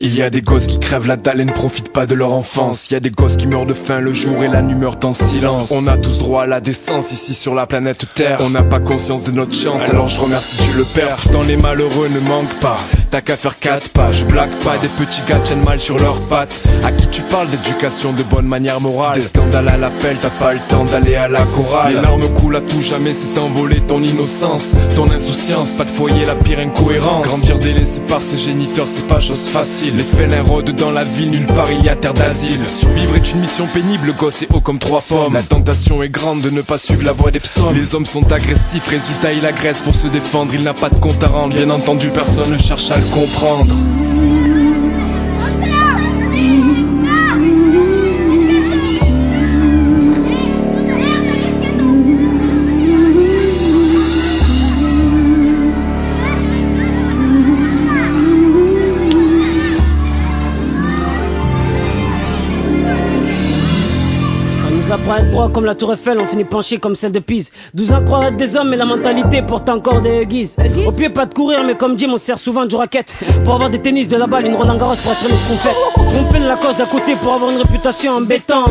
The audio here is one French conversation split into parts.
Il y a des gosses qui crèvent la dalle et ne profitent pas de leur enfance. Il y a des gosses qui meurent de faim le jour et la nuit meurt en silence. On a tous droit à la décence ici sur la planète Terre. On n'a pas conscience de notre chance, alors je remercie Dieu le Père. Dans les malheureux ne manque pas, t'as qu'à faire 4 pas. Je blague pas, des petits gars tiennent mal sur leurs pattes. À qui tu parles d'éducation, de bonne manière morale? Des scandales à l'appel, t'as pas le temps d'aller à la chorale. Les larmes coulent à tout jamais, c'est envolé ton innocence, ton insouciance, pas de foyer, la pire incohérence. Grandir délaissé par ses géniteurs, c'est pas chose facile. Les félins rôdent dans la ville, nulle part il y a terre d'asile. Survivre est une mission pénible, le gosse est haut comme 3 pommes. La tentation est grande de ne pas suivre la voie des psaumes. Les hommes sont agressifs, résultat il agresse pour se défendre. Il n'a pas de compte à rendre, bien entendu personne ne cherche à le comprendre. Après être droit comme la tour Eiffel, on finit penché comme celle de Pise. 12 ans croire être des hommes, mais la mentalité porte encore des guises. Au pied pas de courir, mais comme Jim on sert souvent du racket. Pour avoir des tennis, de la balle, une Roland Garros pour acheter les schtroumpfettes. Tromper la cause d'à côté pour avoir une réputation en béton.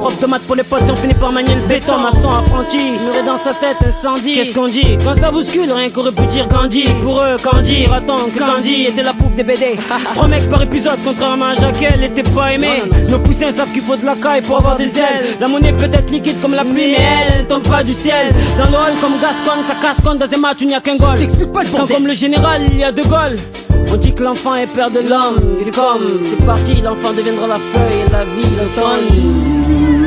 Prof de maths pour les potes et on finit par manier le béton. Maçon apprenti, muré dans sa tête, incendie. Qu'est-ce qu'on dit? Quand ça bouscule, rien qu'aurait pu dire Gandhi. Pour eux, Candy, raton, que Candy était la pouffe des BD. 3 mecs par épisode, contrairement à Jacques, elle était pas aimée. Nos poussins savent qu'il faut de la caille pour avoir des ailes. La monnaie peut être liquide comme la pluie, mais elle tombe pas du ciel. Dans l'OL comme Gascon, ça casse compte. Dans un match, il n'y a qu'un goal. T'expliques pas le bordel. Quand comme le général, il y a 2 goals. On dit que l'enfant est père de l'homme. Et comme c'est parti, l'enfant deviendra la feuille et la vie l'automne.